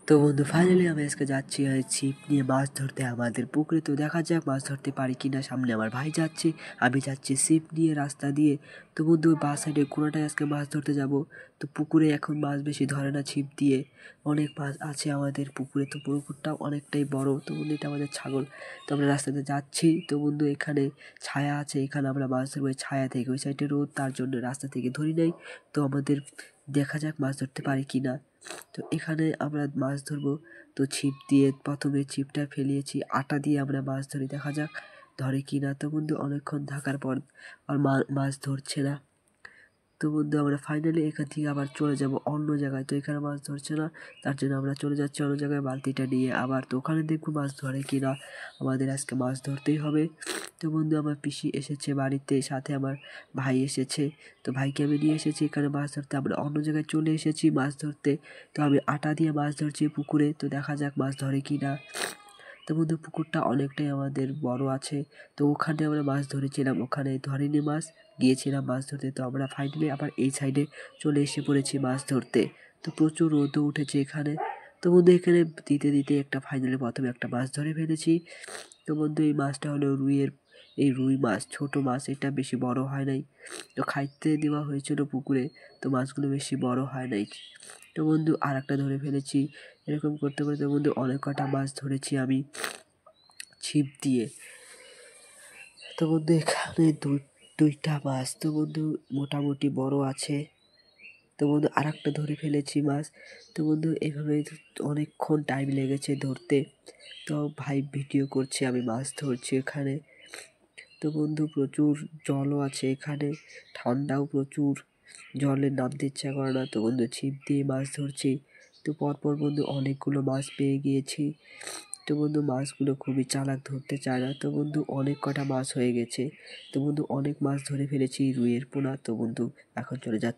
তো বন্ধু ফাইনালি আমি আজকে যাচ্ছি ছিপ নিয়ে মাছ ধরতে আমাদের পুকুরে। তো দেখা যাক মাছ ধরতে পারি কিনা। সামনে আমার ভাই যাচ্ছে, আমি যাচ্ছি ছিপ নিয়ে রাস্তা দিয়ে। তো বন্ধু বাঁ সাইডে কোনোটায় আজকে মাছ ধরতে যাব। তো পুকুরে এখন মাছ বেশি ধরে না ছিপ দিয়ে, অনেক মাছ আছে আমাদের পুকুরে। তো পুকুরটাও অনেকটাই বড়। তো বন্ধু এটা আমাদের ছাগল। তো আমরা রাস্তাতে যাচ্ছি। তো বন্ধু এখানে ছায়া আছে, এখানে আমরা মাছ ধরবো ছায়া থেকে। ওই সাইডে রোদ, তার জন্য রাস্তা থেকে ধরি নাই। তো আমাদের দেখা যাক মাছ ধরতে পারি কিনা। তো এখানে আমরা মাছ ধরবো। তো ছিপ দিয়ে প্রথমে ছিপটা ফেলিয়েছি, আটা দিয়ে আমরা মাছ ধরি, দেখা যাক ধরে কিনা। তো বন্ধু অনেকক্ষণ থাকার পর আর মাছ ধরছে না। তো বন্ধু আমরা ফাইনালি এখান থেকে আবার চলে যাব অন্য জায়গায়। তো এখানে মাছ ধরছে না, তার জন্য আমরা চলে যাচ্ছি অন্য জায়গায় বালতিটা নিয়ে। আবার তো ওখানে দেখবো মাছ ধরে কিনা। আমাদের আজকে মাছ ধরতেই হবে। তো বন্ধু আমার পিসি এসেছে বাড়িতে, সাথে আমার ভাই এসেছে। তো ভাইকে আমি নিয়ে এসেছি এখানে মাছ ধরতে। আমরা অন্য জায়গায় চলে এসেছি মাছ ধরতে। তো আমি আটা দিয়ে মাছ ধরছি পুকুরে। তো দেখা যাক মাছ ধরে কিনা। তো বন্ধু পুকুরটা অনেকটাই আমাদের বড় আছে। তো ওখানে আমরা মাছ ধরেছিলাম, ওখানে ধরিনি মাছ, গিয়েছিলাম মাছ ধরতে। তো আমরা ফাইনালি আবার এই সাইডে চলে এসে পড়েছি মাছ ধরতে। তো প্রচুর রোদও উঠেছে এখানে। তো বন্ধু এখানে দিতে দিতে একটা ফাইনালি প্রথমে একটা মাছ ধরে ফেলেছি। তো বন্ধু এই মাছটা হলো এই রুই মাছ, ছোট মাছ, এটা বেশি বড় হয় নাই। তো খাইতে দেওয়া হয়েছিল পুকুরে, তো মাছগুলো বেশি বড় হয় নাই। তো বন্ধু আর একটা ধরে ফেলেছি। এরকম করতে করতে বন্ধু অনেক কটা মাছ ধরেছি আমি ছিপ দিয়ে। তো বন্ধু এখানে দুইটা মাছ তো বন্ধু মোটামুটি বড় আছে। তো বন্ধু আর একটা ধরে ফেলেছি মাছ। তো বন্ধু এভাবে অনেকক্ষণ টাইম লেগেছে ধরতে। তো ভাই ভিডিও করছে, আমি মাছ ধরছি এখানে। তো বন্ধু প্রচুর জলও আছে এখানে, ঠান্ডাও প্রচুর, জলে নামতে ইচ্ছা করে না। তো বন্ধু ছিপ দিয়ে মাছ ধরছি। তো পরপর বন্ধু অনেকগুলো মাছ পেয়ে গিয়েছি। তো বন্ধু মাছগুলো খুবই চালাক, ধরতে চায় না। তো বন্ধু অনেক কটা মাছ হয়ে গেছে। তো বন্ধু অনেক মাছ ধরে ফেলেছি রুইয়ের পোনা। তো বন্ধু এখন চলে যাচ্ছে।